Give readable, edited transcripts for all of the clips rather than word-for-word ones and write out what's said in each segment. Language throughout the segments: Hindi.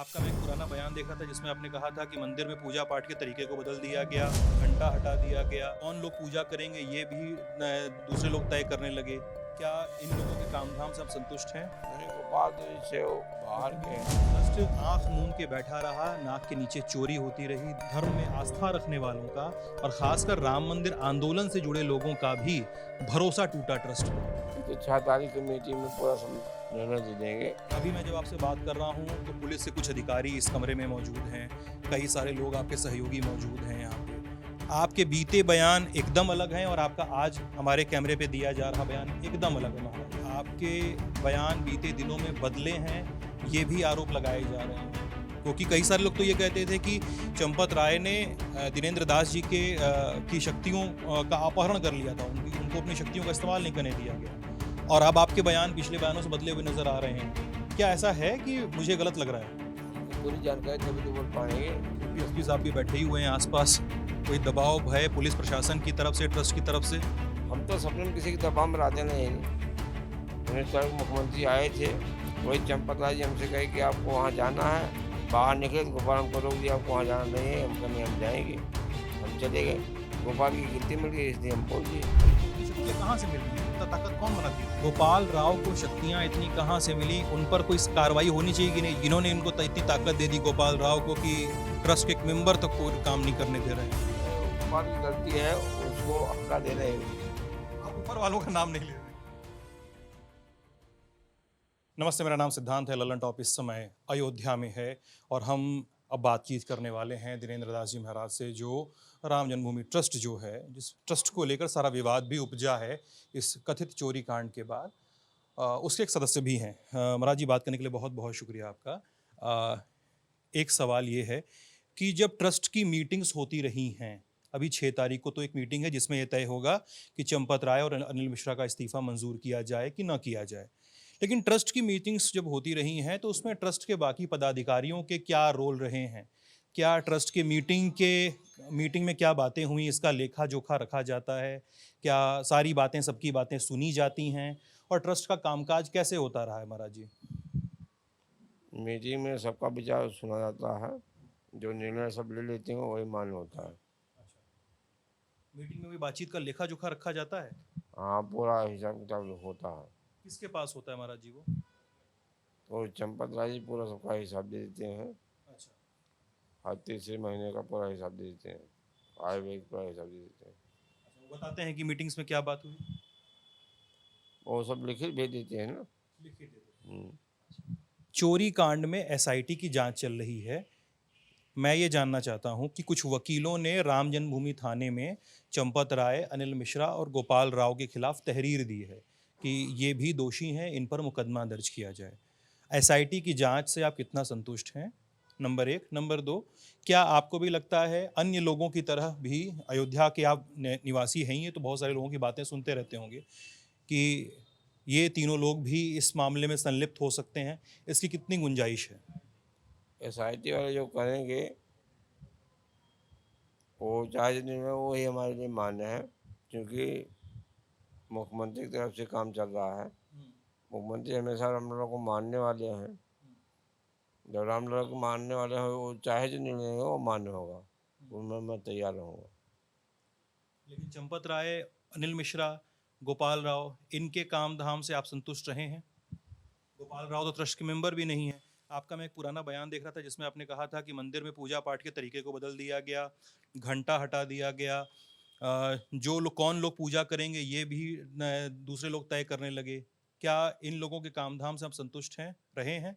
आपका मैं एक पुराना बयान देख रहा था जिसमें आपने कहा था कि मंदिर में पूजा पाठ के तरीके को बदल दिया गया, घंटा हटा दिया गया, कौन लोग पूजा करेंगे ये भी दूसरे लोग तय करने लगे। क्या इन लोगों के काम-धाम से आप संतुष्ट हैं? नहीं गोपाल तो जैसे वो बाहर के हैं। ट्रस्ट आंख मूंद के बैठा रहा, नाक के नीचे चोरी होती रही। धर्म में आस्था रखने वालों का और खासकर राम मंदिर आंदोलन से जुड़े लोगों का भी भरोसा टूटा ट्रस्ट पर। तो 6 तारीख की मीटिंग में पूरा निर्णय दे देंगे। अभी मैं जब आपसे बात कर रहा हूँ तो पुलिस से कुछ अधिकारी इस कमरे में मौजूद हैं, कई सारे लोग आपके सहयोगी मौजूद हैं यहाँ पे। आपके बीते बयान एकदम अलग हैं और आपका आज हमारे कैमरे पे दिया जा रहा बयान एकदम अलग है महाराज। आपके बयान बीते दिनों में बदले हैं, ये भी आरोप लगाए जा रहे हैं। क्योंकि कई सारे लोग तो ये कहते थे कि चंपत राय ने दिनेंद्र दास जी की शक्तियों का अपहरण कर लिया था, उनको अपनी शक्तियों का इस्तेमाल नहीं करने दिया गया। और अब आपके बयान पिछले बयानों से बदले हुए नजर आ रहे हैं। क्या ऐसा है कि मुझे गलत लग रहा है? पूरी जानकारी तभी तो बोल पाएंगे। एसपी साहब भी बैठे ही हुए हैं आसपास, कोई दबाव भय पुलिस प्रशासन की तरफ से, ट्रस्ट की तरफ से? हम तो सपने में किसी के दबाव में रहते नहीं। 19 तारीख मुख्यमंत्री आए थे, वही चंपत राय जी हमसे कहे कि आपको वहाँ जाना है, बाहर निकले तो गोपाल हमको रोक दिया, आपको वहाँ जाना नहीं है। हम कहीं हम जाएंगे, हम चले गए। गोपाल की गिनती मिल गई इसलिए हम पहुँच गए। शक्तियाँ कहाँ से मिल रही हैं? इतना ताकत कौन बनाती है? गोपाल राव को शक्तियाँ इतनी कहाँ से मिली? उन पर कोई कार्रवाई होनी चाहिए कि नहीं, जिन्होंने इनको इतनी ताकत दे दी गोपाल राव को कि ट्रस्ट के एक मेंबर तक कोई काम नहीं करने दे रहे हैं? गोपाल की गलती है, उसको हल्का दे रहे हैं। आप ऊपर वालों का नाम नहीं ले रहे। नमस्ते, मेरा नाम सिद्धांत है। ललन टॉप इस समय अयोध्या में है और हम अब बातचीत करने वाले हैं दिनेंद्र दास जी महाराज से, जो राम जन्मभूमि ट्रस्ट जो है, जिस ट्रस्ट को लेकर सारा विवाद भी उपजा है इस कथित चोरी कांड के बाद, उसके एक सदस्य भी हैं। महाराज जी, बात करने के लिए बहुत बहुत शुक्रिया आपका। एक सवाल ये है कि जब ट्रस्ट की मीटिंग्स होती रही हैं, अभी 6 तारीख को तो एक मीटिंग है जिसमें यह तय होगा कि चंपत राय और अनिल मिश्रा का इस्तीफा मंजूर किया जाए कि ना किया जाए। लेकिन ट्रस्ट की मीटिंग्स जब होती रही हैं तो उसमें ट्रस्ट के बाकी पदाधिकारियों के क्या रोल रहे हैं? क्या ट्रस्ट के मीटिंग में क्या बातें हुई, इसका लेखा जोखा रखा जाता है? क्या सारी बातें, सबकी बातें सुनी जाती हैं? और ट्रस्ट का कामकाज कैसे होता रहा है महाराज जी? मीटिंग में सबका विचार सुना जाता है, जो निर्णय सब ले लेते हैं वही मान्य होता है। मीटिंग में भी बातचीत का लेखा जोखा रखा जाता है? हाँ, पूरा हिसाब किताब होता है। किसके पास होता है महाराज जी वो? और चंपत राय जी पूरा सबका हिसाब दे देते हैं। अच्छा। हर तीसरे महीने का पूरा हिसाब दे देते हैं, आय व्यय का पूरा हिसाब दे देते हैं। अच्छा, वो बताते हैं कि मीटिंग्स में क्या बात हुई? वो सब लिखित भेज देते हैं ना। लिखित देते हैं। हम्म। चोरी कांड में एसआईटी की जांच चल रही है। मैं ये जानना चाहता हूं कि कुछ वकीलों ने राम जन्मभूमि थाने में चंपत राय, अनिल मिश्रा और गोपाल राव के खिलाफ तहरीर दी है कि ये भी दोषी हैं, इन पर मुकदमा दर्ज किया जाए। एसआईटी की जांच से आप कितना संतुष्ट हैं? नंबर एक। नंबर दो, क्या आपको भी लगता है अन्य लोगों की तरह भी, अयोध्या के आप निवासी हैं, ये तो बहुत सारे लोगों की बातें सुनते रहते होंगे, कि ये तीनों लोग भी इस मामले में संलिप्त हो सकते हैं, इसकी कितनी गुंजाइश है? एसआईटी वाले जो करेंगे वो चाहे निर्णय वो ही हमारे लिए मान्य है, क्योंकि मुख्यमंत्री की तरफ से काम चल रहा है। मुख्यमंत्री हमेशा रामलला को मानने वाले हैं। जब रामलला को मानने वाले हैं, वो चाहे जो निर्णय हो वो मान्य होगा, उनमें मैं तैयार रहूँगा। लेकिन चंपत राय, अनिल मिश्रा, गोपाल राव, इनके काम धाम से आप संतुष्ट रहे हैं? गोपाल राव तो ट्रस्ट के मेंबर भी नहीं है। आपका मैं एक पुराना बयान देख रहा था जिसमें आपने कहा था कि मंदिर में पूजा पाठ के तरीके को बदल दिया गया, घंटा हटा दिया गया, जो लोग, कौन लोग पूजा करेंगे ये भी दूसरे लोग तय करने लगे। क्या इन लोगों के काम धाम से आप संतुष्ट हैं, रहे हैं?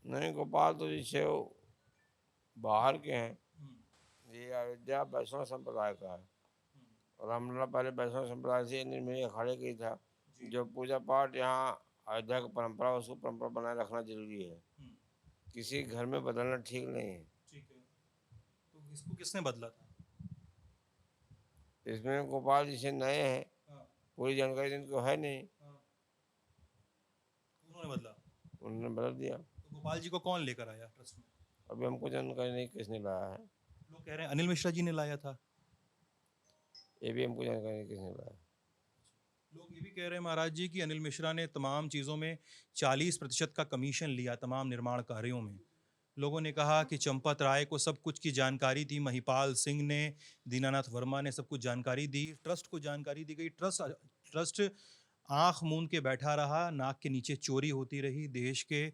नहीं, गोपाल तो जैसे वो बाहर के हैं। ये अयोध्या वैष्णव संप्रदाय का है, और रामलला पहले वैष्णव संप्रदाय से निर्मल अखाड़े की था। जो पूजा पाठ यहाँ अयोध्या की परंपरा, उसको परंपरा बनाए रखना जरूरी है। किसी घर में बदलना ठीक नहीं है। ठीक है, तो इसको किसने बदला था? इसमें गोपाल जैसे नए हैं, हाँ, पूरी जानकारी इनको है नहीं, हाँ, उन्होंने बदला। उन्होंने बदल दिया। तो गोपाल जी को कौन लेकर आया ट्रस्ट में? अभी हमको जानकारी नहीं किसने लाया है। लोग कह रहे हैं अनिल मिश्रा जी ने लाया था। ये भी हमको जानकारी नहीं किसने लाया। लोग ये भी कह रहे हैं महाराज जी कि अनिल मिश्रा ने तमाम चीज़ों में 40% का कमीशन लिया तमाम निर्माण कार्यों में। लोगों ने कहा कि चंपत राय को सब कुछ की जानकारी थी, महिपाल सिंह ने, दीनानाथ वर्मा ने सब कुछ जानकारी दी, ट्रस्ट को जानकारी दी गई। ट्रस्ट आंख मूंद के बैठा रहा, नाक के नीचे चोरी होती रही। देश के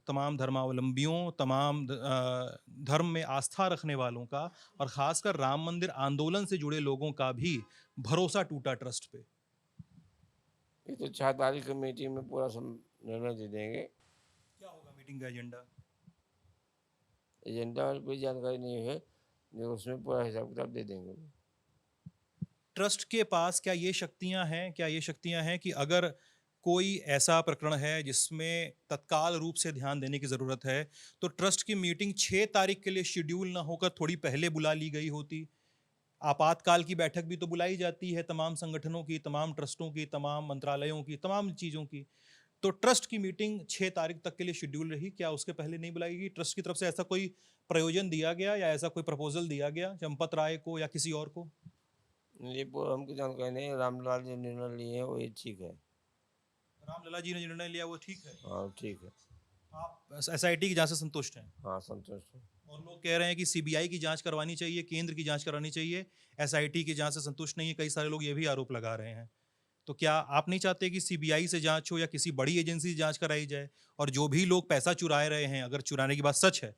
तमाम धर्मावलंबियों, तमाम धर्म में आस्था रखने वालों का और ख़ासकर राम मंदिर आंदोलन से जुड़े लोगों का भी भरोसा टूटा ट्रस्ट पे। ये तो 6 तारीख की मीटिंग में पूरा निर्णय दे देंगे। क्या होगा मीटिंग का एजेंडा? एजेंडा वाली कोई जानकारी नहीं है, लेकिन उसमें पूरा हिसाब किताब दे देंगे। ट्रस्ट के पास क्या ये शक्तियां हैं, कि अगर कोई ऐसा प्रकरण है जिसमें तत्काल रूप से ध्यान देने की ज़रूरत है, तो ट्रस्ट की मीटिंग 6 तारीख के लिए शेड्यूल ना होकर थोड़ी पहले बुला ली गई होती? आपातकाल की बैठक भी तो बुलाई जाती है तमाम संगठनों की, तमाम ट्रस्टों की, तमाम मंत्रालयों की, तमाम चीज़ों की। तो ट्रस्ट की मीटिंग 6 तारीख तक के लिए शेड्यूल रही, क्या उसके पहले नहीं बुलाई गई? ट्रस्ट की तरफ से ऐसा कोई प्रयोजन दिया गया या ऐसा कोई प्रपोजल दिया गया चंपत राय को या किसी और को? ये पूरा हमको जानकारी नहीं है, रामलाल जी निर्णय लिए हैं वही ठीक है। रामलला जी ने निर्णय लिया वो ठीक है। हाँ ठीक है। आप एसआईटी की जांच से संतुष्ट हैं? हाँ संतुष्ट हूँ। और लोग कह रहे हैं कि सीबीआई की जांच करवानी चाहिए, केंद्र की जांच करानी चाहिए, एसआईटी की जांच से संतुष्ट नहीं है। कई सारे लोग ये भी आरोप लगा रहे हैं। तो क्या आप नहीं चाहते कि सीबीआई से जांच हो या किसी बड़ी एजेंसी से जांच कराई जाए, और जो भी लोग पैसा चुरा रहे हैं, अगर चुराने की बात सच है,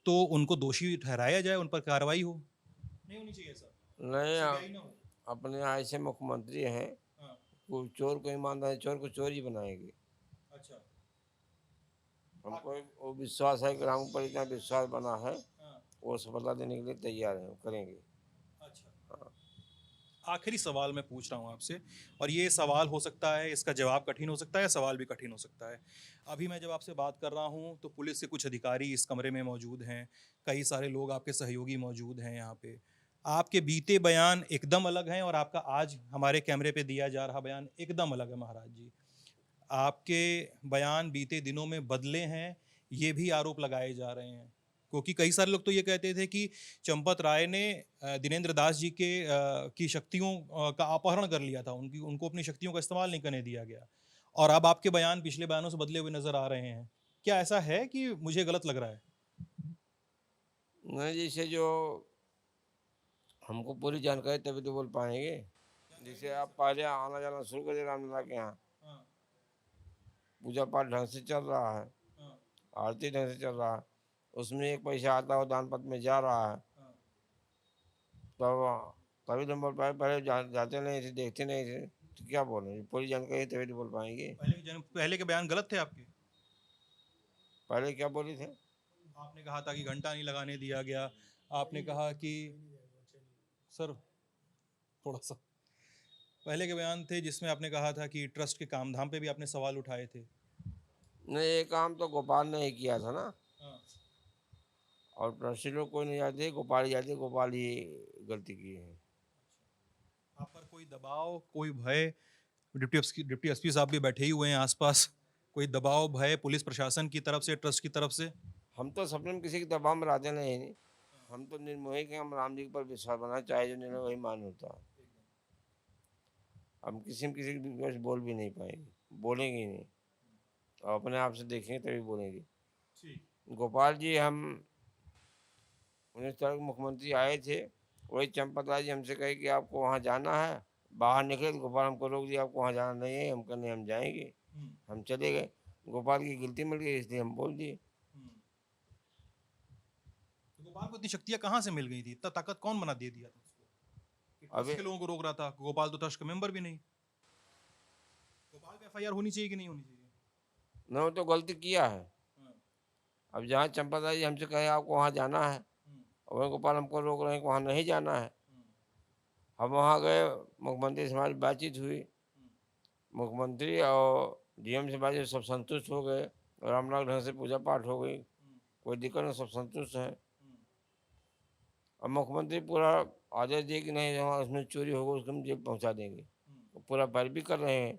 तो उनको दोषी ठहराया जाए, उन पर कार्रवाई हो? नहीं होनी चाहिए सर? नहीं, सीबीआई ना हो? अपने ऐसे मुख्यमंत्री हैं, हाँ, कोई चोर को ईमानदार चोर को चोर ही बनाएंगे। अच्छा। हमको वो विश्वास है कि राम पर इतना विश्वास बना है, हाँ, वो सफलता देने के लिए तैयार हैं, करेंगे। अच्छा। हाँ। आखिरी सवाल मैं पूछ रहा हूँ आपसे, और ये सवाल हो सकता है, इसका जवाब कठिन हो सकता है, सवाल भी कठिन हो सकता है। अभी मैं जब आपसे बात कर रहा हूँ तो पुलिस के कुछ अधिकारी इस कमरे में मौजूद हैं, कई सारे लोग आपके सहयोगी मौजूद हैं यहाँ पे। आपके बीते बयान एकदम अलग हैं और आपका आज हमारे कैमरे पे दिया जा रहा बयान एकदम अलग है महाराज जी। आपके बयान बीते दिनों में बदले हैं, ये भी आरोप लगाए जा रहे हैं। क्योंकि कई सारे लोग तो ये कहते थे कि चंपत राय ने दिनेंद्र दास जी की शक्तियों का अपहरण कर लिया था, उनको अपनी शक्तियों का इस्तेमाल नहीं करने दिया गया। और अब आपके बयान पिछले बयानों से बदले हुए नजर आ रहे हैं। क्या ऐसा है कि मुझे गलत लग रहा है? नहीं, जैसे जो हमको पूरी जानकारी तभी तो बोल पाएंगे। जैसे आप पहले आना जाना शुरू करिए रामलला के यहाँ, हाँ, पूजा पाठ ढंग से चल रहा है, हाँ, आरती ढंग से चल रहा है, उसमें एक पैसा आता हो दान पत्र में जा रहा है, हाँ। तब तभी तो बोल पाए। पहले जाते नहीं थे, देखते नहीं थे, तो क्या बोलें? पूरी जानकारी तभी तो बोल पाएंगे। पहले के बयान गलत थे आपके? पहले क्या बोली थे? आपने कहा था कि घंटा नहीं लगाने दिया गया, आपने कहा कि सर थोड़ा सा पहले के बयान थे जिसमें आपने कहा था कि ट्रस्ट के काम धाम पे भी आपने सवाल उठाए थे। नहीं, ये काम तो गोपाल ने ही किया था ना, हाँ। और ट्रस्टी लोग कोई नहीं जाते, गोपाल ही जाते, गोपाल ही गलती की है। आप पर कोई दबाव, कोई भय? डिप्टी एसपी साहब भी बैठे ही हुए हैं आसपास। कोई दबाव, भय पुलिस प्रशासन की तरफ से, ट्रस्ट की तरफ से? हम तो सपने में किसी के दबाव में रहते नहीं, हम तो निर्मोही के, हम राम जी पर विश्वास बना, चाहे जो निर्णय वही मान होता है। हम किसी के विश्वास बोल भी नहीं पाएंगे, बोलेंगे ही नहीं, और अपने आप से देखेंगे तभी बोलेंगे। गोपाल जी, हम 19 तारीख को मुख्यमंत्री आए थे, वही चंपत राय जी हमसे कहे कि आपको वहाँ जाना है, बाहर निकले तो गोपाल हमको रोक दिया, आपको वहाँ जाना नहीं है। हम कहने हम जाएंगे, हम चले गए। गोपाल की गिल्टी मिल गई, इसलिए हम बोल दिए। तो गोपाल को इतनी शक्तियां कहाँ से मिल गई थी? इतना ताकत कौन बना दे दिया था उसको कि ट्रस्ट के लोगों को रोक रहा था? गोपाल तो ट्रस्ट का मेंबर भी नहीं। गोपाल पे एफआईआर होनी चाहिए कि नहीं होनी चाहिए? न, वो तो गलती किया है। अब जहाँ चंपत राय जी हमसे कहे आपको वहाँ जाना है, और वहीं गोपाल हमको रोक रहे हैं कि वहाँ नहीं जाना है। हम वहाँ गए, मुख्यमंत्री से हमारी बातचीत हुई, मुख्यमंत्री और डीएम से बातचीत, सब संतुष्ट हो गए, रामनाथ ढंग से पूजा पाठ हो गई, कोई दिक्कत नहीं, सब संतुष्ट हैं। अब मुख्यमंत्री पूरा आदेश दिए कि नहीं जहाँ उसमें चोरी होगा उसको हम जेल पहुँचा देंगे, तो पूरा पैरवी कर रहे हैं।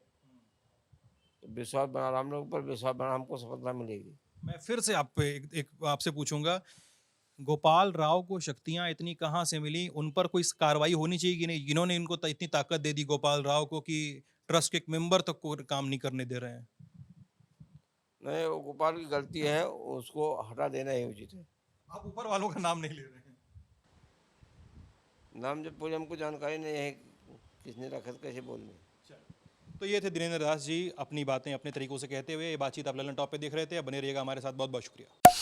तो विश्वास बना, राम लोग पर विश्वास बना, हमको सफलता मिलेगी। मैं फिर से आप पे एक आपसे पूछूंगा, गोपाल राव को शक्तियां इतनी कहाँ से मिली? उन पर कोई कार्रवाई होनी चाहिए कि नहीं? इन्होंने इनको इतनी ताकत दे दी गोपाल राव को कि ट्रस्ट के एक मेंबर तक को काम नहीं करने दे रहे हैं। नहीं, वो गोपाल की गलती है, उसको हटा देना ही उचित है। आप ऊपर वालों का नाम नहीं ले रहे हैं। नाम जब पूरी हमको जानकारी नहीं है किसने रखा था, कैसे बोल दें। तो ये थे दिनेंद्र दास जी, अपनी बातें अपने तरीकों से कहते हुए। ये बातचीत आप ललन टॉप पे देख रहे थे। अब बने रहिएगा हमारे साथ। बहुत बहुत शुक्रिया।